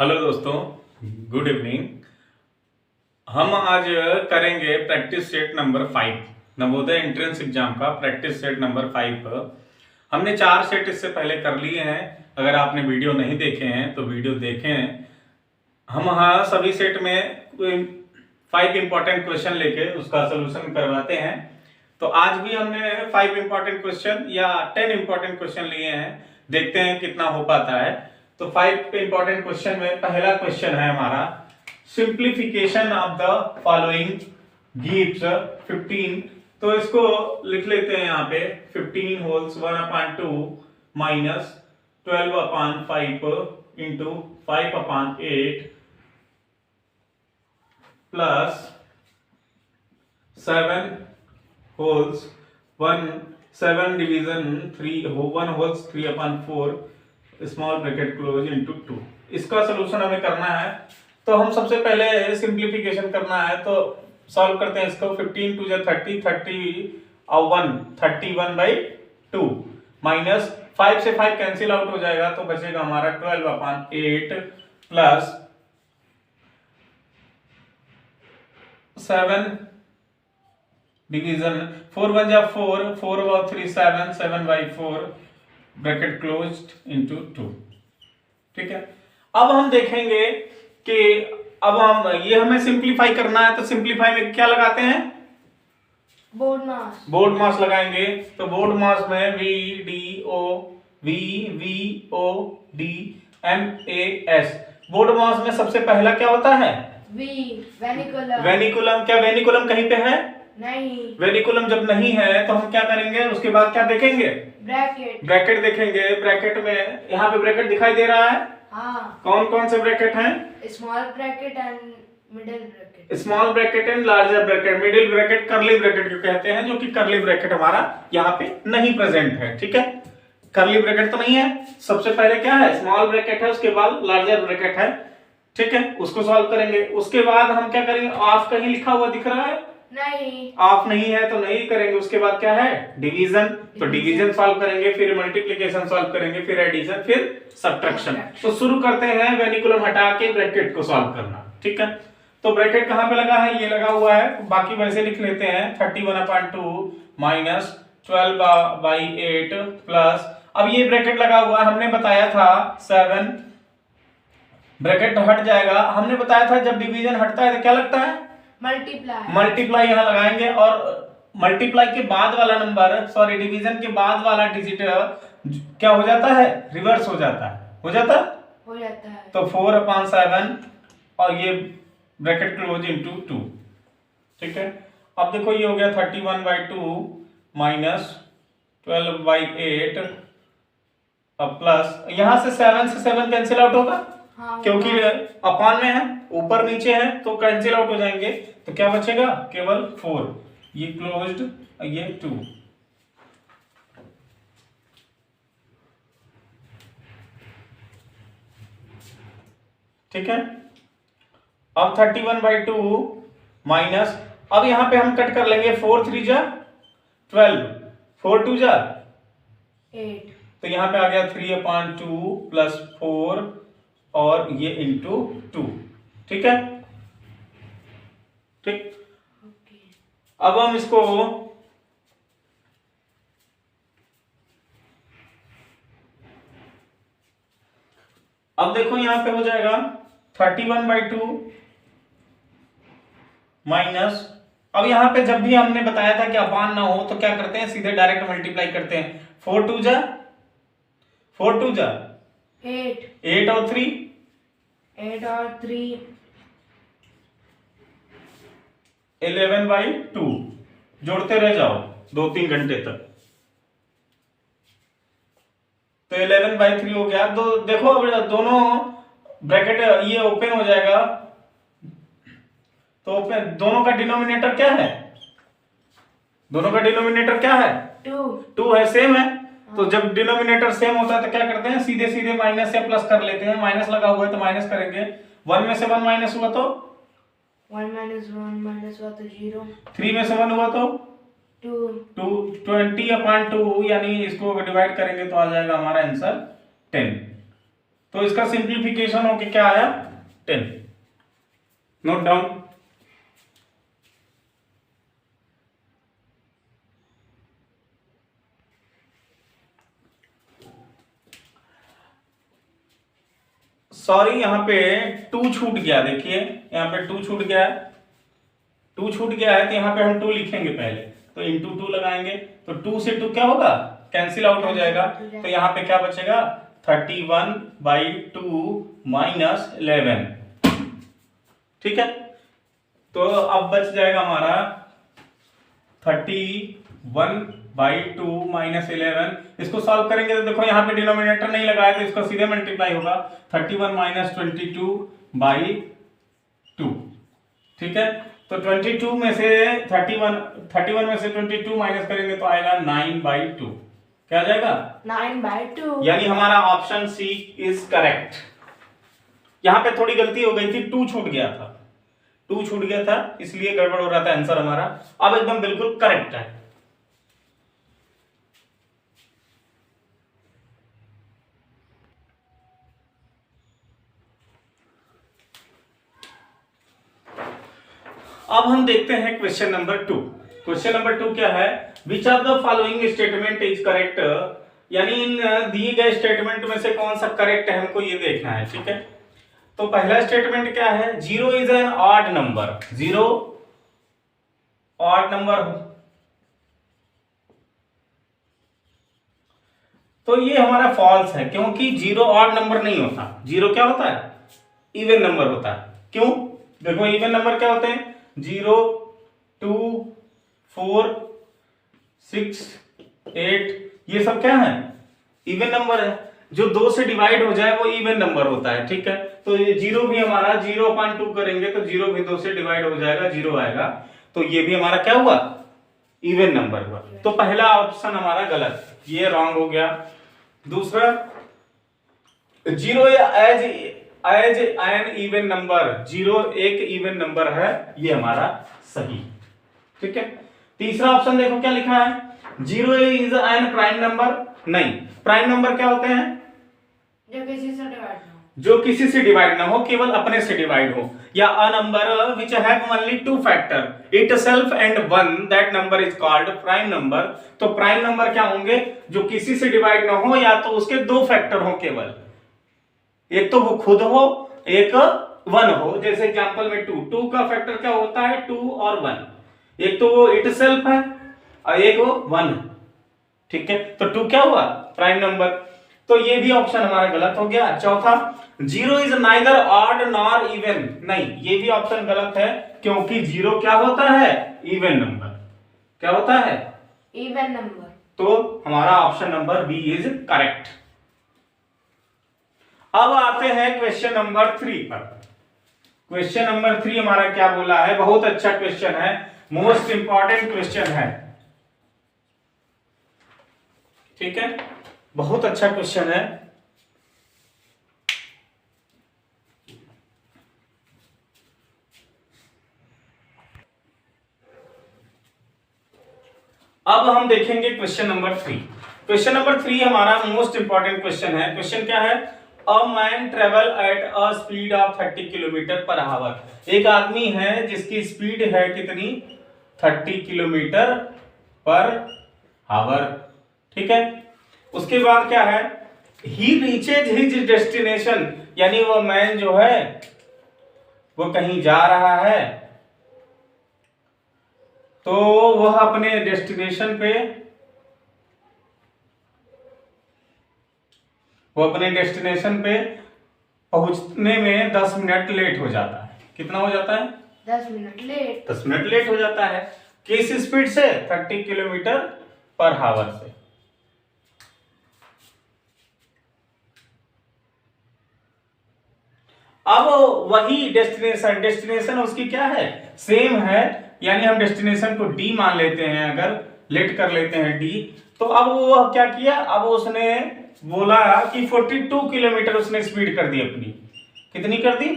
Hello दोस्तों, good evening. हम आज करेंगे practice set number 5, Navodaya entrance exam का प्रैक्टिस सेट नंबर 5। हमने 4 सेट इससे पहले कर लिए हैं। अगर आपने वीडियो नहीं देखे हैं तो वीडियो देखें। हम सभी सेट में 5 इंपॉर्टेंट क्वेश्चन लेके उसका सोल्यूशन करवाते हैं। तो आज भी हमने 5 इंपॉर्टेंट क्वेश्चन या 10 इंपॉर्टेंट क्वेश्चन लिए हैं। देखते हैं कितना हो पाता है। तो 5 इंपॉर्टेंट क्वेश्चन में पहला क्वेश्चन है हमारा, simplification of the following gives 15। तो इसको लिख लेते हैं यहाँ पे 15 holes 1/2 minus 12/5 into 5/8 plus 7 holes 7 division 1 holes 3/4 small bracket close into 2। इसका सलूशन हमें करना है। तो हम सबसे पहले सिंप्लीफिकेशन करना है, तो सॉल्व करते हैं इसको। 15 2 30 30 और 1 31/2 माइनस 5 से 5 कैंसिल आउट हो जाएगा, तो बचेगा हमारा 12/8 प्लस 7 डिवीजन 4 1 जा 4 4 और 3 7 7/4 ब्रैकेट क्लोज्ड इनटू 2। ठीक है, अब हम देखेंगे कि अब हम ये हमें सिंप्लीफाई करना है। तो सिंप्लीफाई में क्या लगाते हैं? बोर्ड मास लगाएंगे। तो बोर्ड मास में VDOS। बोर्ड मास में सबसे पहला क्या होता है? वेनिकुलम। क्या वेनिकुलम कहीं पे है? नहीं। वेनिकुलम जब नहीं है तो हम क्या करेंगे? उसके बाद क्या देखेंगे? ब्रैकेट देखेंगे। ब्रैकेट में यहाँ पे ब्रैकेट दिखाई दे रहा है। हाँ। कौन कौन से ब्रैकेट हैं? Small bracket and middle bracket. Small bracket and larger bracket. Middle bracket curly bracket को कहते हैं, जो कि कर्ली ब्रैकेट हमारा यहाँ पे नहीं प्रेजेंट है। ठीक है, कर्ली ब्रैकेट तो नहीं है। सबसे पहले क्या है? स्मॉल ब्रैकेट है, उसके बाद लार्जर ब्रैकेट है। ठीक है, उसको सॉल्व करेंगे। उसके बाद हम क्या करेंगे? ऑफ कहीं लिखा हुआ दिख रहा है? नहीं। ऑफ नहीं है तो नहीं करेंगे। उसके बाद क्या है? डिवीजन। तो डिवीजन सॉल्व करेंगे, फिर मल्टीप्लिकेशन सॉल्व करेंगे, फिर एडिशन, फिर सब्ट्रैक्शन। तो शुरू करते हैं वेनिकुलम हटा के ब्रैकेट को सॉल्व करना। ठीक है, तो ब्रैकेट कहां पे लगा है? ये लगा हुआ है। बाकी वैसे लिख लेते हैं 31/2 माइनस 12/8 प्लस, अब ये ब्रैकेट लगा हुआ है। हमने बताया था 7 ब्रैकेट हट जाएगा। हमने बताया था जब डिवीजन हटता है तो क्या लगता है? मल्टीप्लाई यहां लगाएंगे, और मल्टीप्लाई के बाद वाला नंबर, सॉरी डिवीजन के बाद वाला डिजिट क्या हो जाता है? रिवर्स हो जाता है। हो जाता है। तो 4/7 और ये ब्रैकेट क्लोज इनटू 2। ठीक है, अब देखो ये हो गया 31/2 माइनस 12/8 अब प्लस, यहां से 7 से 7 कैंसिल आउट होगा। हाँ, क्योंकि अपान में है, ऊपर नीचे है, तो कैंसिल आउट हो जाएंगे। तो क्या बचेगा? केवल 4। ये क्लोज्ड, ये 2। ठीक है, अब 31/2 माइनस, अब यहां पे हम कट कर लेंगे। 4 3 जा 12, 4 2 जा 8। तो यहां पे आ गया 3/2 प्लस 4 और ये इंटू 2। ठीक है, ठीक। अब हम इसको अब देखो यहां पे हो जाएगा 31/2 माइनस, अब यहां पे जब भी हमने बताया था कि अपान ना हो तो क्या करते हैं? सीधे डायरेक्ट मल्टीप्लाई करते हैं। 4 2 जा 8 और 3 11/2 जोड़ते रह जाओ 2-3 घंटे तक। तो 11/3 हो गया। तो देखो अब दोनों ब्रैकेट ये ओपन हो जाएगा, तो ओपन, दोनों का डिनोमिनेटर क्या है? दोनों का डिनोमिनेटर क्या है? 2 है, सेम है। तो जब डिनोमिनेटर सेम होता है तो क्या करते हैं? सीधे सीधे माइनस या प्लस कर लेते हैं। माइनस लगा हुआ है तो माइनस करेंगे। 1 में से 1 माइनस हुआ तो 1 माइनस हुआ तो 0। 3 में से 1 हुआ तो 20/2, यानी इसको डिवाइड करेंगे तो आ जाएगा हमारा आंसर 10। तो इसका सिंप्लीफिकेशन होके क्या आया 10। Note down. सॉरी यहाँ पे 2 छूट गया, देखिए यहाँ पे 2 छूट गया है, 2 छूट गया है तो यहाँ पे हम 2 लिखेंगे पहले, तो इंटू 2 लगाएंगे तो 2 से 2 क्या होगा, कैंसिल आउट हो जाएगा। तो यहाँ पे क्या बचेगा 31/2 माइनस 11, ठीक है। तो अब बच जाएगा हमारा 31/2 माइनस 11। इसको सॉल्व करेंगे तो देखो यहाँ पे डिनोमिनेटर नहीं लगाया तो इसको सीधे मल्टीप्लाई होगा 31 माइनस 22/2, ठीक है। तो 22 में से 31 में से 22 माइनस करेंगे तो आएगा 9/2। क्या आ जाएगा 9/2, यानी हमारा ऑप्शन सी इज करेक्ट। यहाँ पे थोड़ी गलती हो गई थी, 2 छूट गया था, 2 छूट गया था इसलिए गड़बड़ हो रहा था आंसर हमारा। अब एकदम बिल्कुल करेक्ट है। अब हम देखते हैं क्वेश्चन नंबर 2। क्वेश्चन नंबर 2 क्या है, which of the following statement is correct, यानी इन दिए गए स्टेटमेंट में से कौन सा करेक्ट है हमको ये देखना है, ठीक है। तो पहला स्टेटमेंट क्या है, 0 is an odd number, 0 odd number हो, तो ये हमारा फॉल्स है क्योंकि 0 ऑड नंबर नहीं होता, 0 क्या होता है इवन नंबर होता है। क्यों, देखो इवन नंबर क्या होते हैं 0 2 4 6 8, ये सब क्या है इवन नंबर है। जो 2 से डिवाइड हो जाए वो इवन नंबर होता है, ठीक है। तो ये 0 भी हमारा 0/2 करेंगे तो 0 भी 2 से डिवाइड हो जाएगा, 0 आएगा, तो ये भी हमारा क्या हुआ इवन नंबर हुआ। तो पहला ऑप्शन हमारा गलत, ये रॉन्ग हो गया। दूसरा 0 एज एन इवन नंबर, 0 एक इवन नंबर है, ये हमारा सही, ठीक है। तीसरा ऑप्शन देखो क्या लिखा है, 0 इज एन प्राइम नंबर, नहीं, प्राइम नंबर क्या होते हैं जो किसी से डिवाइड ना हो, केवल अपने से डिवाइड हो, या a number which have only 2 factor it self and 1 that number is called prime number. तो प्राइम नंबर क्या होंगे जो किसी से डिवाइड ना हो या तो उसके 2 फैक्टर हो केवल, एक तो वो खुद हो एक 1 हो। जैसे एग्जांपल में 2 का फैक्टर क्या होता है 2 और 1, एक तो वो इट सेल्फ है और एक वो 1, ठीक है। तो 2 क्या हुआ प्राइम नंबर, तो ये भी ऑप्शन हमारा गलत हो गया। चौथा 0 is neither odd nor even, नहीं, ये भी ऑप्शन गलत है क्योंकि 0 क्या होता है इवन नंबर, क्या होता है इवन नंबर। तो हमारा option number B is correct. अब आते हैं क्वेश्चन नंबर 3 पर। क्वेश्चन नंबर 3 हमारा क्या बोला है, बहुत अच्छा क्वेश्चन है, मोस्ट इंपॉर्टेंट क्वेश्चन है, ठीक है, बहुत अच्छा क्वेश्चन है। अब हम देखेंगे क्वेश्चन नंबर 3। क्वेश्चन नंबर 3 हमारा मोस्ट इंपॉर्टेंट क्वेश्चन है। क्वेश्चन क्या है, a man travel at a speed of 30 kilometre per hour. एक आदमी है जिसकी स्पीड है कितनी 30 किलोमीटर पर आवर, ठीक है। उसके बाद क्या है, ही रीचेज हिज डेस्टिनेशन, यानी वो मैन जो है वो कहीं जा रहा है, तो वह अपने डेस्टिनेशन पे पहुंचने में 10 मिनट लेट हो जाता है। कितना हो जाता है 10 मिनट लेट, 10 मिनट लेट हो जाता है। किस स्पीड से 30 किलोमीटर पर आवर से। अब वही डेस्टिनेशन उसकी क्या है सेम है, यानी हम डेस्टिनेशन को डी मान लेते हैं, अगर लेट कर लेते हैं डी। तो अब वो क्या किया, अब उसने बोला कि 42 किलोमीटर उसने स्पीड कर दी अपनी, कितनी कर दी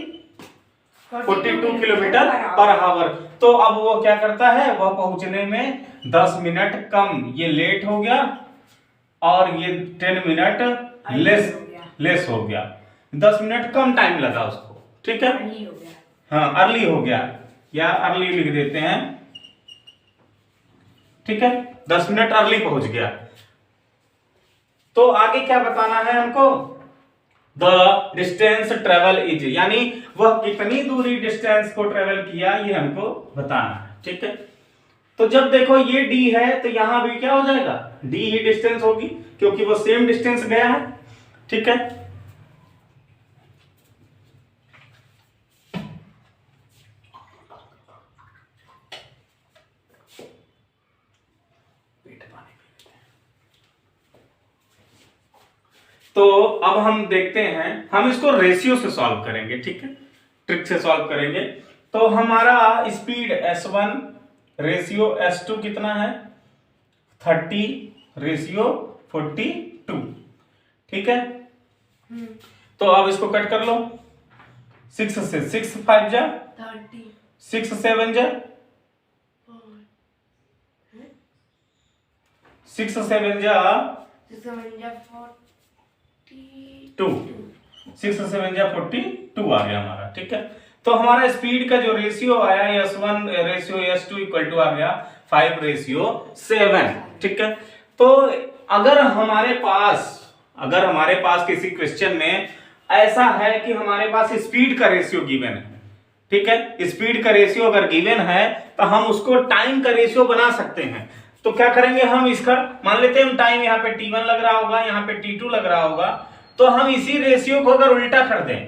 42 किलोमीटर पर आवर। तो अब वो क्या करता है, वह पहुंचने में 10 मिनट कम, ये लेट हो गया और ये 10 मिनट लेस हो गया। 10 मिनट कम टाइम लगा उसको, ठीक है। अर्ली हो गया, हाँ अर्ली हो गया, या अर्ली लिख देते हैं, ठीक है, 10 मिनट अर्ली पहुंच गया। तो आगे क्या बताना है हमको, द डिस्टेंस ट्रेवल इज, यानी वह कितनी दूरी डिस्टेंस को ट्रेवल किया ये हमको बताना है, ठीक है। तो जब देखो ये d है तो यहां भी क्या हो जाएगा, d ही डिस्टेंस होगी क्योंकि वो सेम डिस्टेंस गया है, ठीक है। तो अब हम देखते हैं, हम इसको रेशियो से सॉल्व करेंगे, ठीक है, ट्रिक से सॉल्व करेंगे। तो हमारा स्पीड s1 रेशियो s2 कितना है, 30 रेशियो 42, ठीक है। तो अब इसको कट कर लो, 6 से 6 5 जा 30, 6 7 जा 6 7 जा 2, 6 7 जा 42 आ गया हमारा, ठीक है। तो हमारा स्पीड का जो रेशियो आया s1 ratio s2 equal to आ गया 5 रेशियो 7, ठीक है। तो अगर हमारे पास किसी क्वेश्चन में ऐसा है कि हमारे पास स्पीड का रेशियो गिवन है, ठीक है, स्पीड का रेशियो अगर गिवन है तो हम उसको टाइम का रेशियो बना सकते हैं। तो क्या करेंगे हम, इसका मान लेते हैं हम टाइम यहाँ पे t1 लग रहा होगा, यहाँ पे t2 लग रहा होगा, तो हम इसी रेशियो को अगर उल्टा कर दें,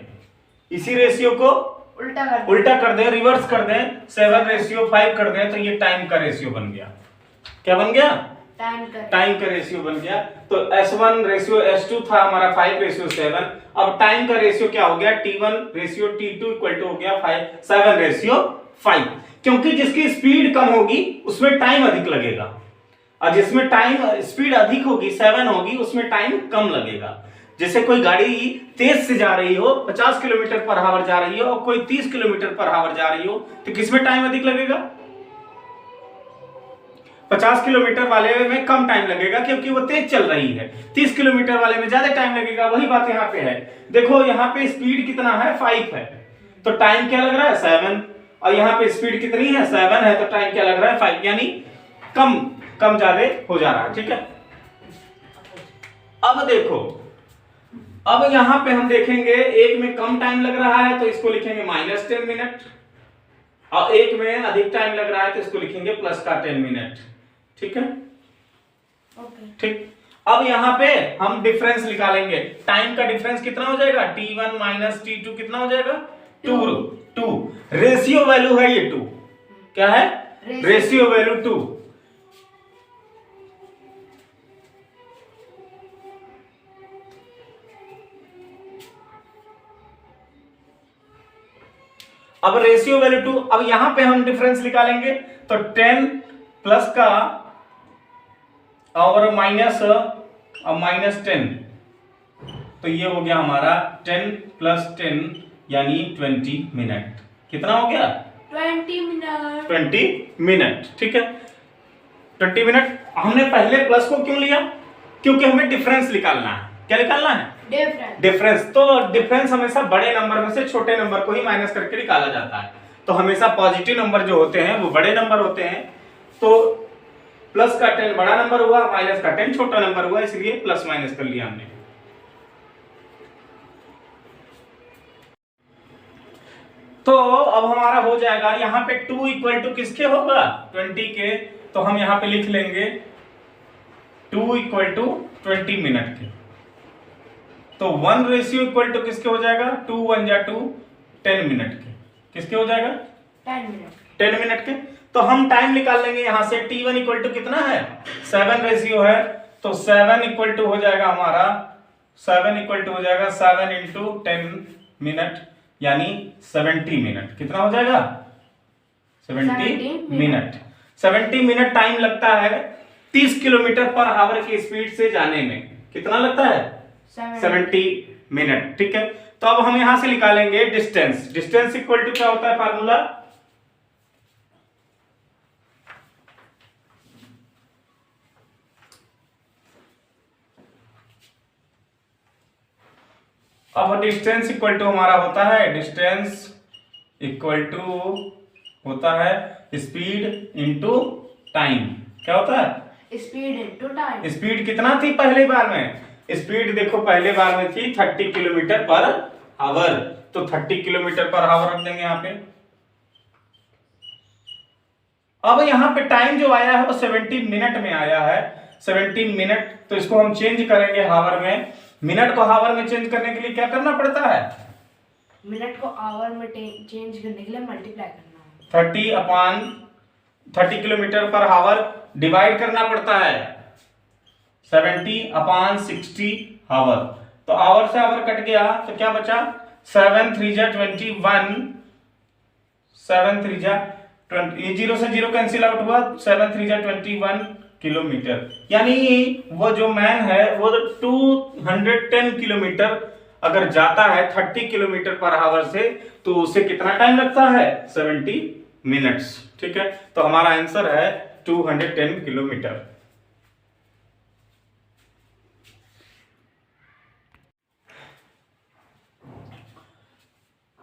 इसी रेशियो को उल्टा कर दें, रिवर्स कर दें, 7 रेशियो 5 कर दें, तो ये टाइम का रेशियो बन गया। क्या बन गया, टाइम का रेशियो बन गया। तो s1 रेशियो s2 था हमारा 5 रेशियो 7, अब टाइम का रेशियो क्या हो गया, t1 ratio t2 equal to हो गया 7 रेशियो 5, क्योंकि जिसकी स्पीड कम होगी उसमें टाइम अधिक लगेगा, और जिसमें टाइम स्पीड अधिक होगी 7 होगी उसमें टाइम कम लगेगा। जैसे कोई गाड़ी तेज से जा रही हो, 50 किलोमीटर पर आवर जा रही हो, और कोई 30 किलोमीटर पर आवर जा रही हो, तो किसमें टाइम अधिक लगेगा, 50 किलोमीटर वाले में कम टाइम लगेगा क्योंकि वो तेज चल रही है, 30 किलोमीटर वाले में ज्यादा टाइम लगेगा। वही बात यहाँ पे है, देखो यहाँ पे स्पीड कितना है, 5 है, तो टाइम क्या लग रहा है 7, और यहाँ पे स्पीड कितनी है 7 है, तो टाइम क्या लग रहा है 5, यानी कम ज्यादा हो जा रहा है, ठीक है। अब देखो, अब यहां पे हम देखेंगे एक में कम टाइम लग रहा है तो इसको लिखेंगे -10 मिनट, और एक में अधिक टाइम लग रहा है तो इसको लिखेंगे प्लस का 10 मिनट, ठीक है, ठीक। अब यहां पे हम डिफरेंस निकालेंगे, टाइम का डिफरेंस कितना हो जाएगा, t1 माइनस t2 कितना हो जाएगा, 2। रेशियो वैल्यू है ये 2, क्या है, रेशियो वैल्यू 2। अब रेशियो वैल्यू 2, अब यहां पे हम डिफरेंस निकालेंगे तो 10 प्लस का और माइनस 10, तो ये हो गया हमारा 10 प्लस 10 यानी 20 मिनट। कितना हो गया, 20 मिनट, ठीक है, 20 मिनट। हमने पहले प्लस को क्यों लिया, क्योंकि हमें डिफरेंस निकालना है। क्या निकालना है, डिफरेंस। तो डिफरेंस हमेशा बड़े नंबर में से छोटे नंबर को ही माइनस करके निकाला जाता है। तो हमेशा पॉजिटिव नंबर जो होते हैं वो बड़े नंबर होते हैं, तो प्लस का 10 बड़ा नंबर हुआ, माइनस का 10 छोटा नंबर हुआ, इसलिए प्लस माइनस कर लिया हमने। तो अब हमारा हो जाएगा यहाँ पे 2 इक्वल टू किसके होगा, 20 के, तो हम यहाँ पे लिख लेंगे 2 इक्वल टू 20 मिनट के। तो 1 रेशियो इक्वल टू किसके हो जाएगा, 2 1 जा 2 10 मिनट के, किसके हो जाएगा 10 मिनट के। तो हम टाइम निकाल लेंगे यहां से, t1 इक्वल टू कितना है 7 रेशियो है, तो 7 इक्वल टू हो जाएगा हमारा 7 इक्वल टू हो जाएगा 7 इंटू 10 मिनट यानी 70 मिनट। कितना हो जाएगा 70 मिनट। 70 मिनट टाइम लगता है 30 किलोमीटर पर आवर की स्पीड से जाने में। कितना लगता है 70 मिनट, ठीक है। तो अब हम यहां से निकालेंगे डिस्टेंस। डिस्टेंस इक्वल टू क्या होता है फार्मूला, अब डिस्टेंस इक्वल टू हमारा होता है, डिस्टेंस इक्वल टू होता है स्पीड इंटू टाइम। क्या होता है? Speed into time. स्पीड कितना थी पहले बार में? स्पीड देखो पहले बार में थी 30 किलोमीटर पर आवर, तो 30 किलोमीटर पर आवर रख देंगे यहाँ पे। अब यहाँ पे टाइम जो आया है वो 70 मिनट में आया है, 70 मिनट, तो इसको हम चेंज करेंगे हावर में। मिनट को हावर में चेंज करने के लिए क्या करना पड़ता है? मिनट को आवर में चेंज करने के लिए मल्टीप्लाई करना है। 30 किलोमीटर पर आवर डिवाइड करना पड़ता है 70/60 आवर। तो आवर से आवर कट गया तो क्या बचा? 7 3 जा 21, 7 3 जा 20, 0 से 0 कैंसिल आउट हुआ, 7 3 जा 21 किलोमीटर। यानी वो जो मैन है वो 210 किलोमीटर अगर जाता है 30 किलोमीटर पर आवर से, तो उसे कितना टाइम लगता है? 70 मिनट्स। ठीक है, तो हमारा आंसर है 210 किलोमीटर।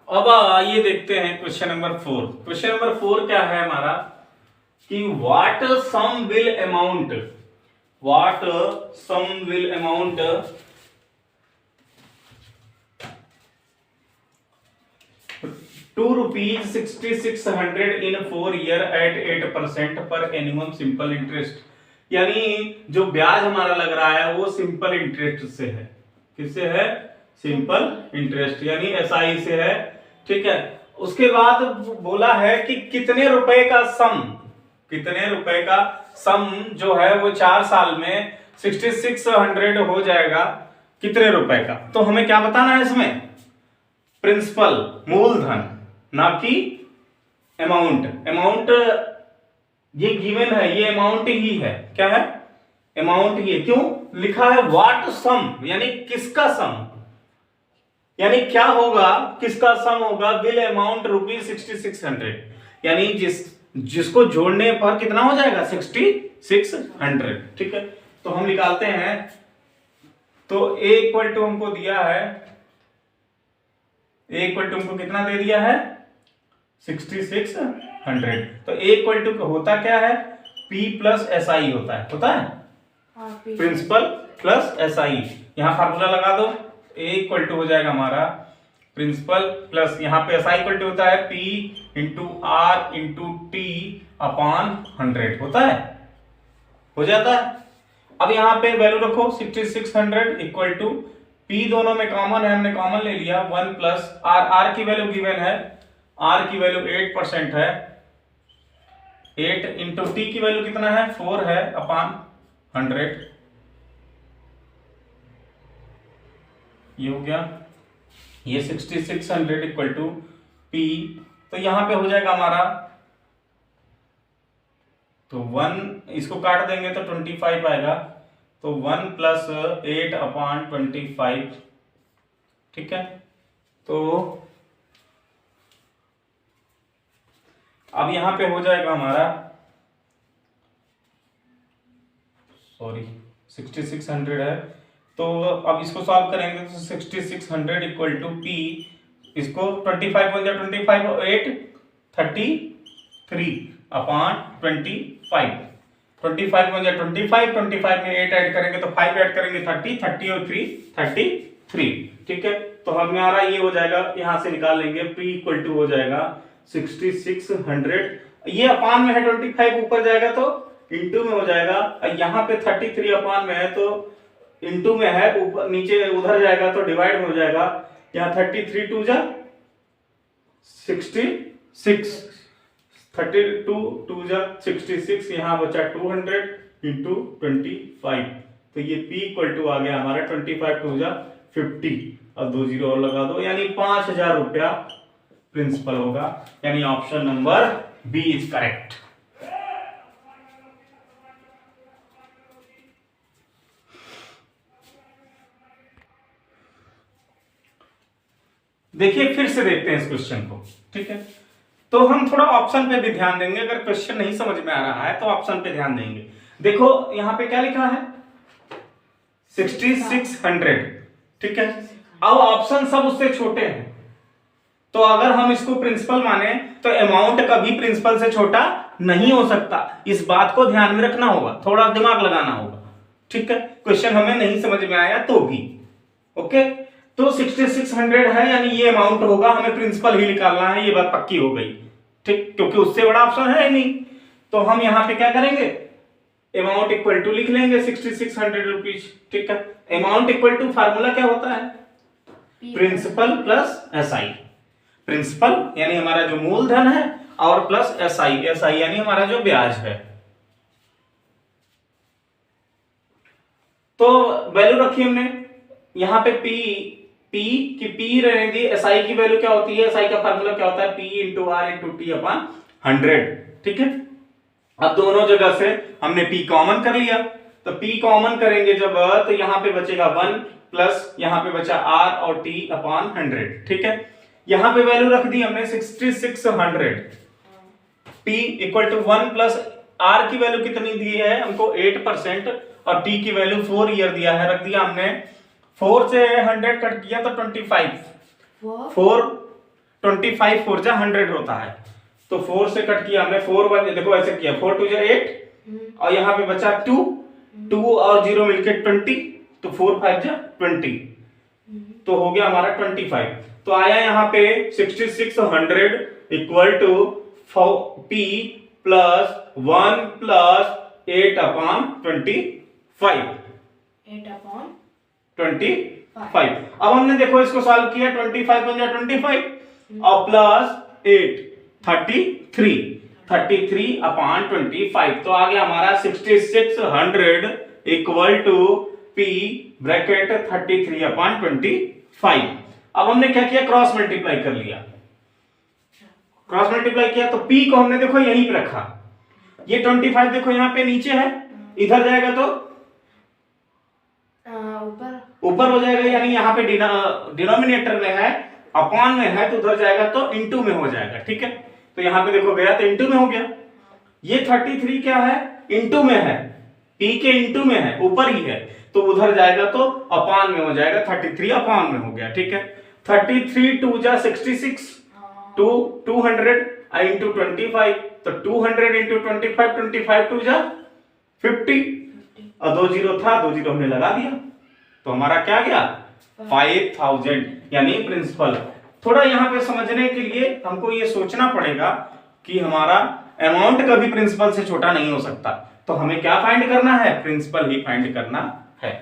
अब आइए देखते हैं क्वेश्चन नंबर 4। क्वेश्चन नंबर 4 क्या है हमारा कि what sum will amount 2 rupees 6600 in 4 year at 8% पर एनुअल सिंपल इंटरेस्ट। यानी जो ब्याज हमारा लग रहा है वो सिंपल इंटरेस्ट से है। किससे है? सिंपल इंटरेस्ट, यानी एसआई से है। ठीक है, उसके बाद बोला है कि कितने रुपए का सम जो है वो 4 साल में 6600 हो जाएगा, कितने रुपए का। तो हमें क्या बताना है इसमें? प्रिंसिपल, मूलधन, ना कि अमाउंट। अमाउंट ये गिवन है, ये अमाउंट ही है। क्या है? अमाउंट ही है। क्यों लिखा है व्हाट सम, यानी किसका सम, यानी क्या होगा, किसका सम होगा? विल अमाउंट ₹6600, यानी जिसको जोड़ने पर कितना हो जाएगा? 6600। ठीक है, तो हम निकालते हैं। तो A इक्वल टू हमको दिया है, A इक्वल टू हमको कितना दे दिया है? 6600। तो A इक्वल टू होता क्या है? P प्लस SI होता है प्रिंसिपल प्लस SI। यहां फार्मूला लगा दो। A इक्वल टू हो जाएगा हमारा प्रिंसिपल प्लस, यहाँ पे SI इक्वल टू होता है P into R into T upon 100 होता है, हो जाता है। अब यहाँ पे वैल्यू रखो 6600 इक्वल टू P, दोनों में कॉमन है, हमने कॉमन ले लिया 1 प्लस R की वैल्यू गिवन है, R की वैल्यू 8% है, 8 इंटू T की वैल्यू कितना है? 4 है अपॉन 100। ये हो गया, ये 6600 इक्वल टू P। तो यहां पे हो जाएगा हमारा, तो 1 इसको काट देंगे तो 25 आएगा, तो 1 प्लस 8 अपॉन 25। ठीक है, तो अब यहां पे हो जाएगा हमारा, सॉरी 6600 है, तो अब इसको सॉल्व करेंगे तो 6600 इक्वल टू P, इसको 25 बन जाए 25 और 8 33 अपॉन 25, 25 बन जाए 25, 25 में 8 ऐड करेंगे तो 5 ऐड करेंगे 30, 30 और 3 33। ठीक है, तो हमारा ये हो जाएगा, यहां से निकाल लेंगे P इक्वल टू हो जाएगा 6600, ये अपान में है 25 ऊपर जाएगा तो इंटू में हो जाएगा, यहाँ पे 33 अपान में है तो इंटू में है, ऊपर नीचे उधर जाएगा तो डिवाइड में हो जाएगा। यहाँ 33 2 जा 66, 32 2 जा 66, यहाँ बचा 200 इंटू 25, तो ये P इक्वल टू आ गया हमारा 25 2 जा 50, अब 2 जीरो और लगा दो, यानी 5000 रुपया प्रिंसिपल होगा, यानी option number B is correct. देखिए फिर से देखते हैं इस क्वेश्चन को। ठीक है, तो हम थोड़ा ऑप्शन पे भी ध्यान देंगे, अगर क्वेश्चन नहीं समझ में आ रहा है तो ऑप्शन पे ध्यान देंगे। देखो यहां पे क्या लिखा है 6600, ठीक है। अब ऑप्शन सब उससे छोटे हैं, तो अगर हम इसको प्रिंसिपल माने तो अमाउंट कभी प्रिंसिपल से छोटा नहीं हो सकता। इस बात को ध्यान में रखना होगा, थोड़ा दिमाग लगाना होगा, ठीक है। क्वेश्चन हमें नहीं समझ में आया तो भी ओके। तो 6600 है यानी ये अमाउंट होगा, हमें प्रिंसिपल ही निकालना है, ये बात पक्की हो गई, ठीक, क्योंकि उससे बड़ा ऑप्शन है नहीं। तो हम यहां पे क्या करेंगे, अमाउंट इक्वल टू लिख लेंगे 6600 रुपीज, ठीक है। अमाउंट इक्वल टू फार्मूला क्या होता है, प्रिंसिपल प्लस एसआई। प्रिंसिपल यानी हमारा जो मूलधन है और प्लस एसआई, एसआई यानी हमारा जो ब्याज है। तो वैल्यू रखी हमने यहां पे पी रहने दी। एसआई की वैल्यू क्या होती है, एसआई का फार्मूला क्या होता है, P into R into T upon 100, ठीक है। अब दोनों जगह से हमने पी कॉमन कर लिया, तो पी कॉमन करेंगे जब, तो यहां पे बचेगा 1 प्लस यहां पे बचा आर और टी अपॉन 100, ठीक है। यहां पे वैल्यू रख दी हमने 6600, P equal to 1 plus R की वैल्यू कितनी दी है हमको 8% और टी की वैल्यू 4 ईयर दिया है, रख दिया हमने। 4 से 100 कट किया तो 25, 25 4 जा 100 होता है, तो 4 से कट किया हमने, 4 1 देखो ऐसे किया, 4 2 जा 8 और यहाँ पे बचा 2 और 0 मिलके 20, तो 4 5 जा 20, तो हो गया हमारा 25। तो आया यहाँ पे 6600 equal to P plus 1 plus 8 upon 25, 25। अब हमने देखो इसको सॉल्व किया, 25 बन जाए 25 और प्लस 8 33 अपॉन 25, तो आ गया हमारा 6600 equal to P bracket 33 upon 25। अब हमने क्या किया, क्रॉस मल्टीप्लाई कर लिया, क्रॉस मल्टीप्लाई किया तो पी को हमने देखो यहीं पे रखा, ये 25 देखो यहाँ पे नीचे है, इधर जाएगा तो ऊपर हो जाएगा, यानी यहाँ पे डिनोमिनेटर में है, अपॉन में है, तो उधर जाएगा तो इनटू में हो जाएगा, ठीक है। तो यहाँ पे देखो गया तो इनटू में हो गया। ये 33 क्या है, इनटू में है, पी के इनटू में है, ऊपर ही है, तो उधर जाएगा तो अपॉन में हो जाएगा, 33 अपॉन में हो गया, ठीक है। 33 2 जा 66, 200 इंटू 25, तो 200 इंटू 25, 25 2 जा 50 और 2 जीरो था, 2 जीरो हमने लगा दिया, तो हमारा क्या गया 5000, यानी प्रिंसिपल। थोड़ा यहाँ पे समझने के लिए हमको ये सोचना पड़ेगा कि हमारा अमाउंट कभी प्रिंसिपल से छोटा नहीं हो सकता, तो हमें क्या फाइंड करना है, प्रिंसिपल ही फाइंड करना है।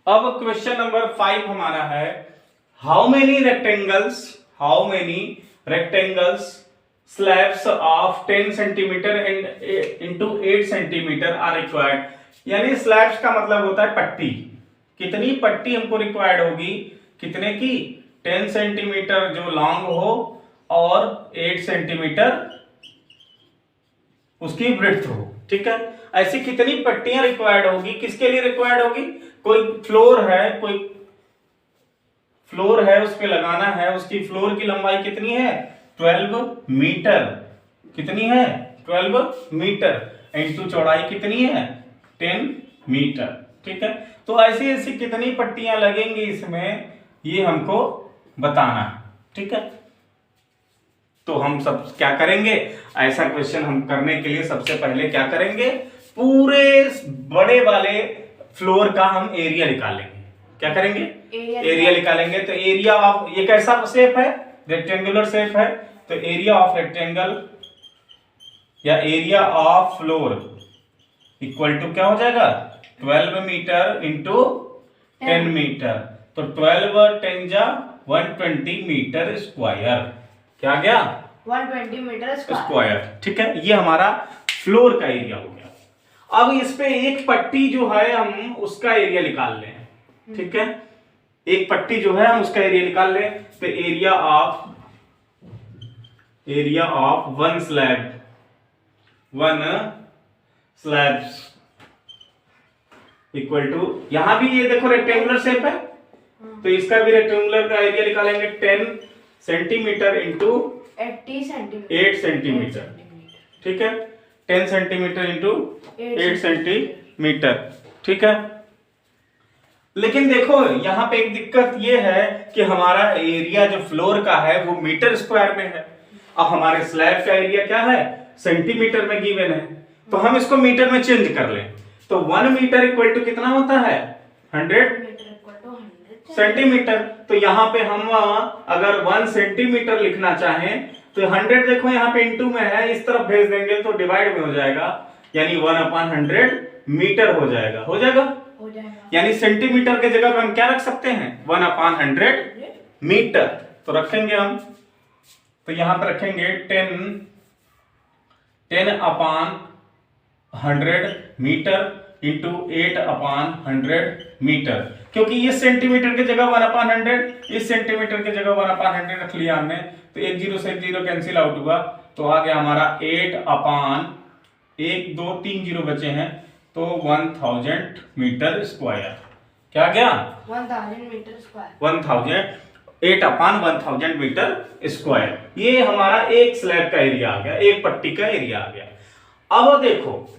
अब क्वेश्चन नंबर 5 हमारा है, how many rectangles slabs of 10 centimetre into 8 centimetre are required. यानी स्लैब्स का मतलब होता है पट्टी, कितनी पट्टी हमको रिक्वायर्ड होगी, कितने की, 10 सेंटीमीटर जो लॉन्ग हो और 8 सेंटीमीटर उसकी ब्रेड्थ हो, ठीक है। ऐसी कितनी पट्टियां रिक्वायर्ड होगी, किसके लिए रिक्वायर्ड होगी, कोई फ्लोर है उस पे लगाना है, उसकी फ्लोर की लंबाई कितनी है 12 मीटर, कितनी है 12 मीटर, इंटू चौड़ाई कितनी है 10 मीटर, ठीक है। तो ऐसी ऐसी कितनी पट्टियां लगेंगी इसमें, ये हमको बताना है, ठीक है। तो हम सब क्या करेंगे, ऐसा क्वेश्चन हम करने के लिए सबसे पहले क्या करेंगे, पूरे बड़े वाले फ्लोर का हम एरिया निकालेंगे। क्या करेंगे, एरिया निकालेंगे। तो एरिया ऑफ, ये कैसा शेप है, रेक्टेंगुलर शेप है, तो एरिया ऑफ रेक्टेंगल या area of floor equal to क्या हो जाएगा 12 मीटर इंटू 10 मीटर, तो 12 10 जा 120 मीटर स्क्वायर, क्या गया 120 मीटर स्क्वायर, ठीक है। ये हमारा फ्लोर का एरिया हो गया। अब इस पे एक पट्टी जो है हम उसका एरिया निकाल लें, ठीक है। एक पट्टी जो है हम उसका एरिया निकाल लें, तो area of one slabs equal to, यहां भी ये देखो रेक्टेंगुलर शेप है, तो इसका भी रेक्टेंगुलर का एरिया निकालेंगे 10 सेंटीमीटर इंटू 8 सेंटीमीटर। ठीक है, 10 सेंटीमीटर इंटू 8 सेंटीमीटर। ठीक है, लेकिन देखो यहाँ पे एक दिक्कत ये है कि हमारा एरिया जो फ्लोर का है वो मीटर स्क्वायर में है, अब हमारे स्लैब का एरिया क्या है, सेंटीमीटर में गिवन है, तो हम इसको मीटर में चेंज कर लें। तो 1 मीटर इक्वल टू कितना होता है, 100 सेंटीमीटर। तो यहाँ पे हम अगर 1 सेंटीमीटर लिखना चाहें तो 100 देखो यहाँ पे इंटू में है, इस तरफ भेज देंगे तो डिवाइड में हो जाएगा, यानी 1/100 मीटर हो जाएगा। हो जाएगा, यानी सेंटीमीटर के जगह पे हम क्या रख सकते हैं, 1/100 मीटर। तो रखेंगे हम, तो यहां पर रखेंगे 10/100 मीटर इंटू 8/100 मीटर, क्योंकि इस सेंटीमीटर की जगह 1/100, इस सेंटीमीटर की जगह 1/100 रख लिया हमने, तो 1 0 से 1 0 कैंसिल आउट हुआ, तो आ गया हमारा 8/1 2 3 0 बचे हैं, तो 1000 मीटर स्क्वायर। क्या गया, 1000 मीटर स्क्वायर, 8/1000 मीटर स्क्वायर। ये हमारा एक स्लैब का एरिया आ गया, एक पट्टी का एरिया आ गया। अब देखो,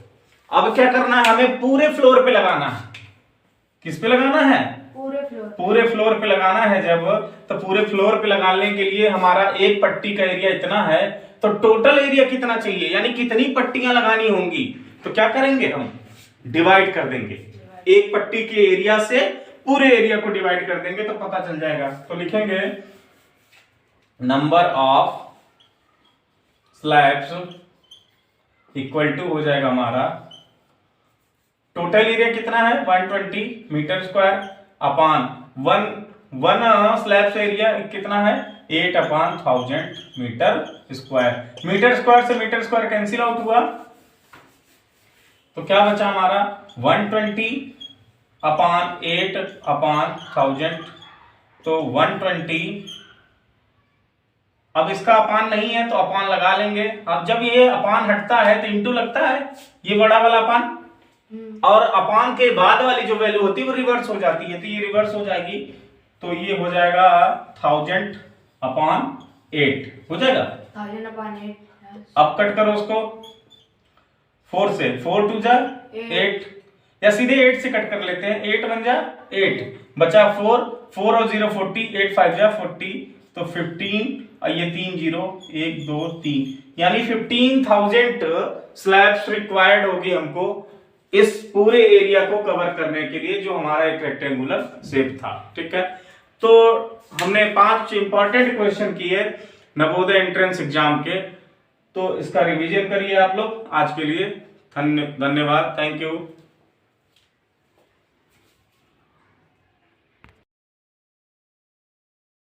अब क्या करना है, हमें पूरे फ्लोर पे लगाना है। किस पे लगाना है, पूरे फ्लोर पे लगाना है। जब तो पूरे फ्लोर पे लगाने के लिए हमारा एक पट्टी का एरिया इतना है, तो टोटल एरिया कितना चाहिए, यानी कितनी पट्टियां लगानी होंगी, तो क्या करेंगे हम, डिवाइड कर देंगे, एक पट्टी के एरिया से पूरे एरिया को डिवाइड कर देंगे तो पता चल जाएगा। तो लिखेंगे number of slabs equal to हो जाएगा हमारा टोटल एरिया कितना है 120 metre square upon one slabs area कितना है 8/1000 मीटर स्क्वायर। मीटर स्क्वायर से मीटर स्क्वायर कैंसिल आउट हुआ, तो क्या बचा हमारा 120/8/1000, तो 120। अब इसका अपान नहीं है तो अपान लगा लेंगे। अब जब ये अपान हटता है तो इंटू लगता है, ये बड़ा वाला अपान, और अपान के बाद वाली जो वैल्यू होती है वो रिवर्स हो जाती है, तो ये रिवर्स हो जाएगी, तो ये हो जाएगा 1000/8 हो जाएगा 1000/8। अब कट करो उसको 4 से, 4 2 जा 8, या सीधे 8 से कट कर लेते हैं, 8 1 जा 8 बचा 4 और 0 40, 8 5 जा 40, तो 15 और ये 3 0 1 2 3, यानी 15,000 स्लैब्स रिक्वायर्ड होगी हमको इस पूरे एरिया को कवर करने के लिए, जो हमारा एक रेक्टेंगुलर शेप था। ठीक है, तो हमने 5 इंपॉर्टेंट क्वेश्चन किए नवोदय एंट्रेंस एग्जाम के, तो इसका रिवीजन करिए आप लोग। आज के लिए धन्यवाद, थैंक यू।